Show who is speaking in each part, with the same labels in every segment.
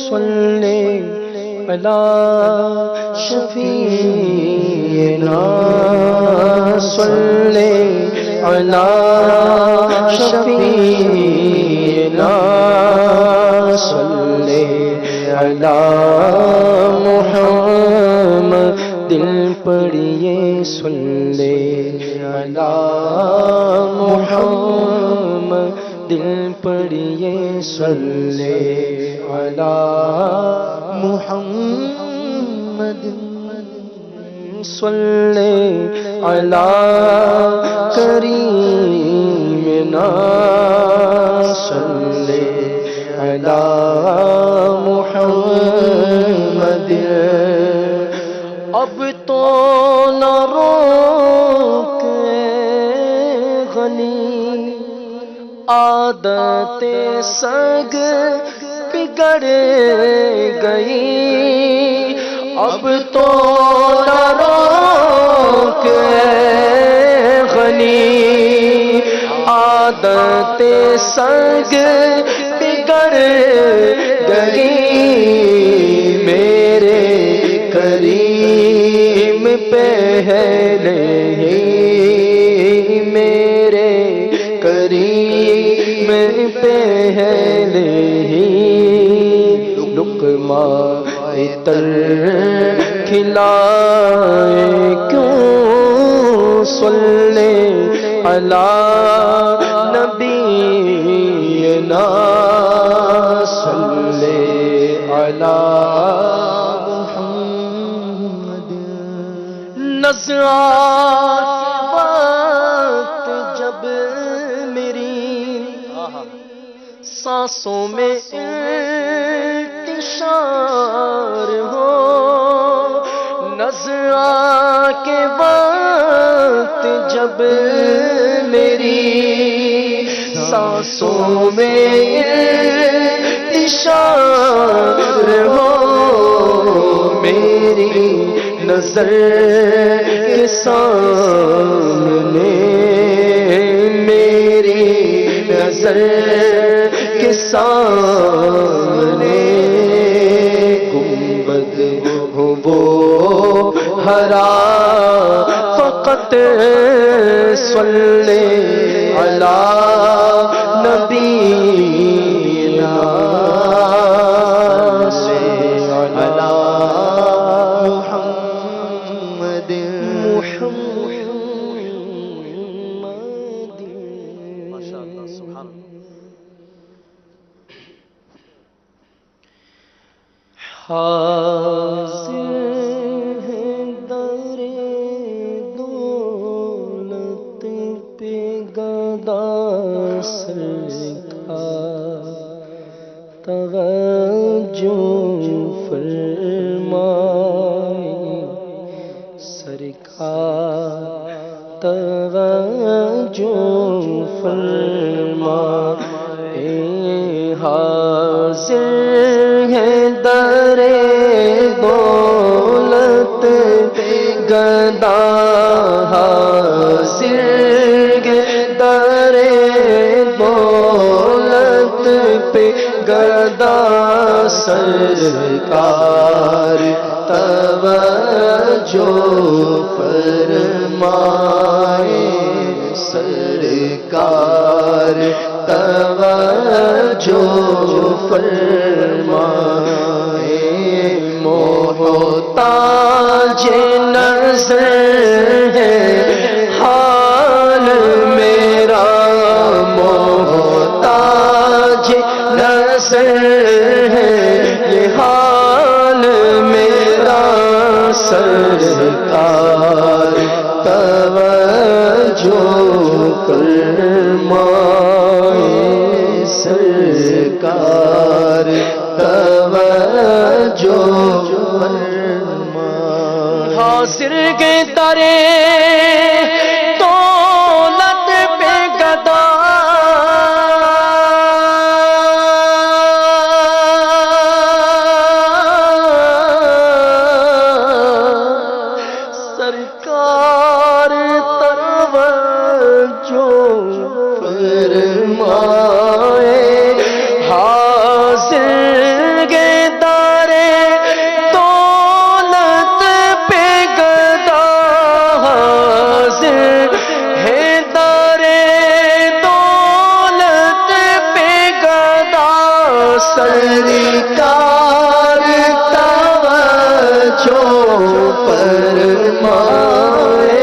Speaker 1: صلی علی شفیعنا صلی علی شفیعنا صلی علی محمد دل پڑھیے صلی علی محمد دل پڑھیے صلی علی محمد صلی علی کریمنا صلی علی محمد اب تو نہ روکے غنی عادت سگ بگڑ گئی اب تو نہ روکے غنی عادت سگ بگڑ گئی میرے کریم پہلے ہی میرے کریم پہلے ہی لقمہ تر کھلائے کیوں صلی علی نبینا صلی علی محمد نظرات وقت جب میری سانسوں میں انتشار ہو نظرات کے وقت جب میری سانسوں میں انتشار ہو میری نظر کے سامنے میری نظر کے سامنے گنبد ہو وہ ہرا فقط صلی علی نبینا حاضر ہے در دولت پہ گدا سرکار توجہ فرمائے سرکار توجہ فرمائے حاضر ہے در دولت گدا حاضر ہے در دولت پہ گدا سرکار توجہ فرمائے سرکار توجہ فرمائے محتاج نظر ہے حال میرا محتاج نظر ہے یہ حال میرا سرکار توجہ فرمائے سرکار توجہ فرمائے حاضر کے درے دولت پہ گدا سرکار توجہ فرمائے حاضر کے سرکار توجہ فرمائے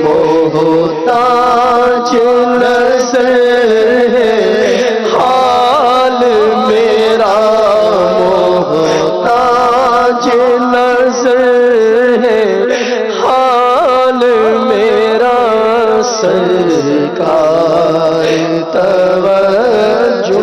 Speaker 1: محتاج نظر ہے حال میرا محتاج نظر ہے حال میرا سرکار توجہ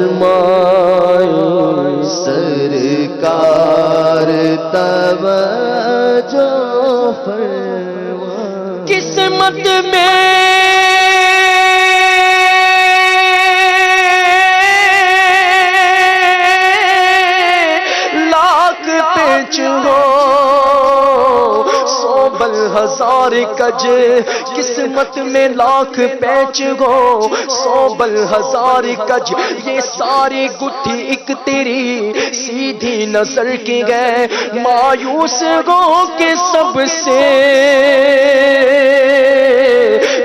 Speaker 1: فرمائے سرکار توجہ فرمائے قسمت میں لاکھ پیچ ہو سو بل ہزار کج قسمت میں لاکھ پیچ ہو سو بل ہزار کج یہ ساری گٹھی ایک تیری سیدھی نظر کی گئے مایوس ہو کے سب سے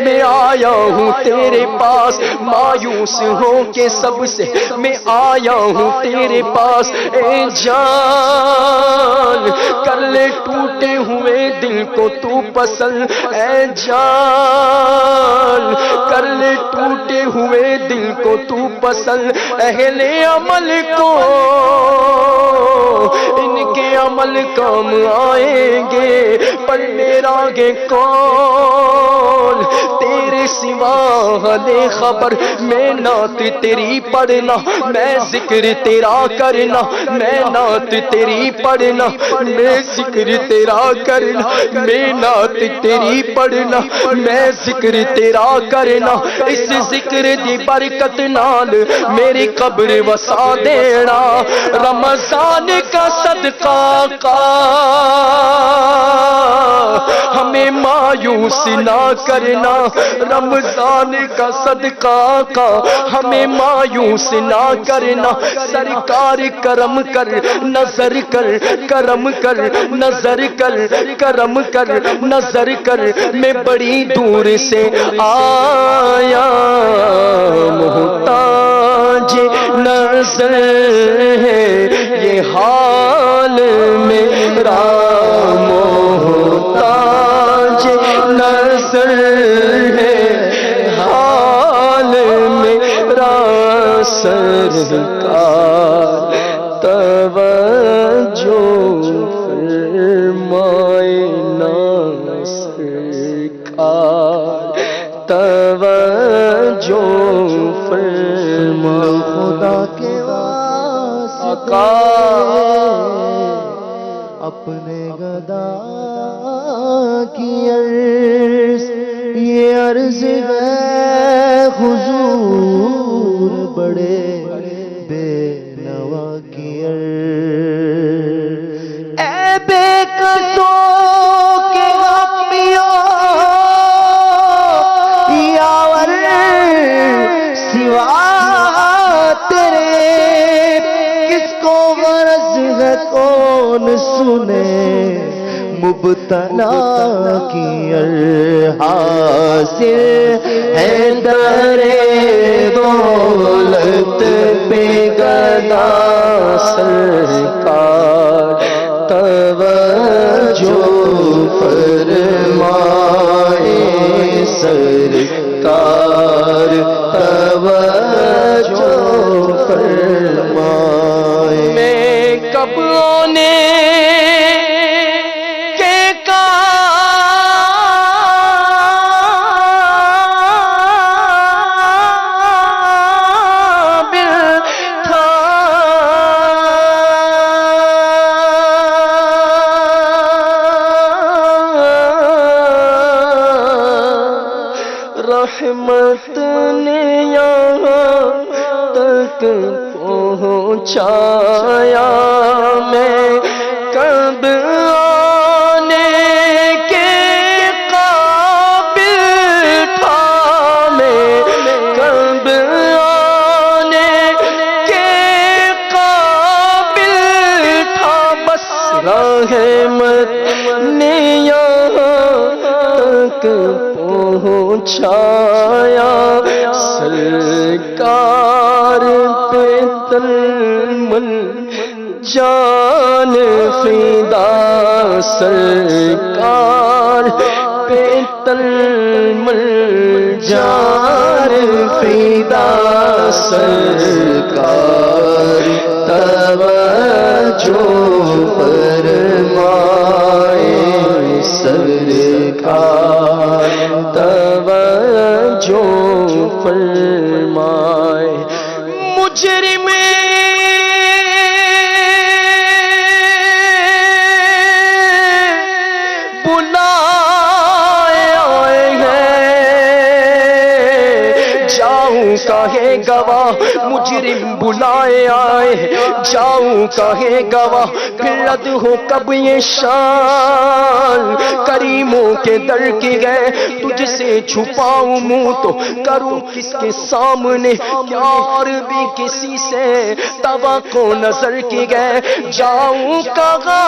Speaker 1: میں آیا ہوں تیرے پاس مایوس ہو کے سب سے میں آیا ہوں تیرے پاس اے جان کر لے ٹوٹے ہوئے دل کو تو پسند اے جان کر لے ٹوٹے ہوئے دل کو تو پسند اہل عمل کو ان کے عمل کام آئیں گے پر میرا گے کون تیرے سوا لے خبر میں نعت تیری پڑھنا میں ذکر تیرا کرنا میں نعت تیری پڑھنا میں ذکر تیرا کرنا میں نعت تیری پڑھنا میں ذکر تیرا کرنا اس ذکر دی برکت نال میری قبر وسا دینا رمضان کا صدقہ کا ہمیں مایوس نہ کرنا رمضان کا صدقہ کا ہمیں مایوس نہ کرنا سرکار کرم کر نظر کر کرم کر نظر کر کرم کر نظر کر میں بڑی دور سے آیا محتاج نظر ہے یہ حال میرا محتاج نظر ہے حال میرا سرکار توجہ فرمائے نا سرکار توجہ فرمائے خدا کے واسطے اپنے گدا کی عرض یہ عرض ہے حضور بڑے بے نوا کی عرض اے بے قصوں کے غمیوں یاور سوا تیرے کس کو غرض ہے کون سنے مبتلا کی حاصل ہے در دولت پہ گدا سرکار توجہ فرمائے سرکار توجہ فرمائے میں کب آنے رحمت نے یہاں تک پہنچایا میں کب آنے کے قابل تھا میں کب آنے کے قابل تھا بس رحمت نے یہاں تک پہنچایا سرکار پہ تلمل جان فدا سرکار پہ تلمل جان فدا سرکار توجہ فرمائے سرکار توجہ فرمائے مجرم کہے گواہ مجرم بلائے آئے جاؤں کہے گواہ پھر رد ہو کب یہ شان کریموں کے در کی گئے تجھ سے چھپاؤں منہ تو کروں کس کے سامنے کیا اور بھی کسی سے توقع نظر کی گئے جاؤں کہاں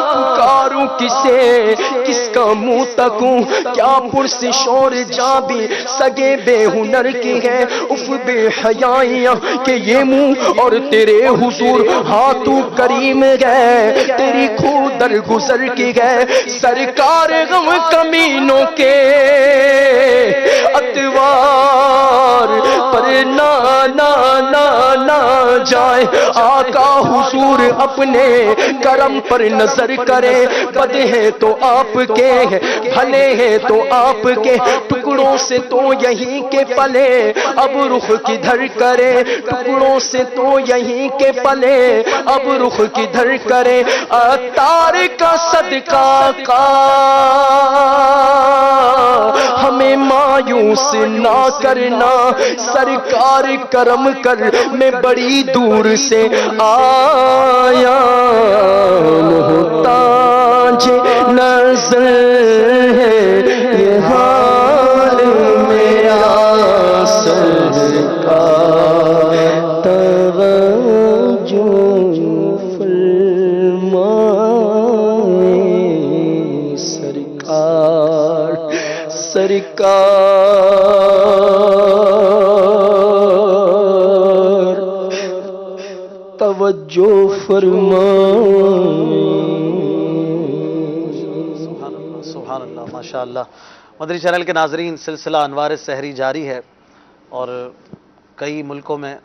Speaker 1: پکاروں کسے کس کا منہ تکوں کیا پرس شور جا بھی سگے بے ہنر کی ہے اف بے حیائیاں کہ یہ منہ اور تیرے حضور ہاتھو کریم گئے تیری کھو در گزر کی گئے سرکار غم کمینوں کے اتوار پر نہ جائے آقا حضور اپنے کرم پر نظر کرے بد ہے تو آپ کے بھلے ہیں تو آپ کے ٹکڑوں سے تو یہیں کے پلے اب رخ کدھر کرے ٹکڑوں سے تو یہیں کے پلے اب رخ کدھر کرے عطار کا صدقہ کا ہمیں مایوس نہ کرنا سرکار کرم کر میں بڑی دور سے آیا محتاج نظر ہے یہ حال میرا سرکار توجہ فرمائے سرکار سرکار توجہ فرمائے
Speaker 2: سبحان اللہ ماشاء اللہ مدری چینل کے ناظرین سلسلہ انوار سحری جاری ہے اور کئی ملکوں میں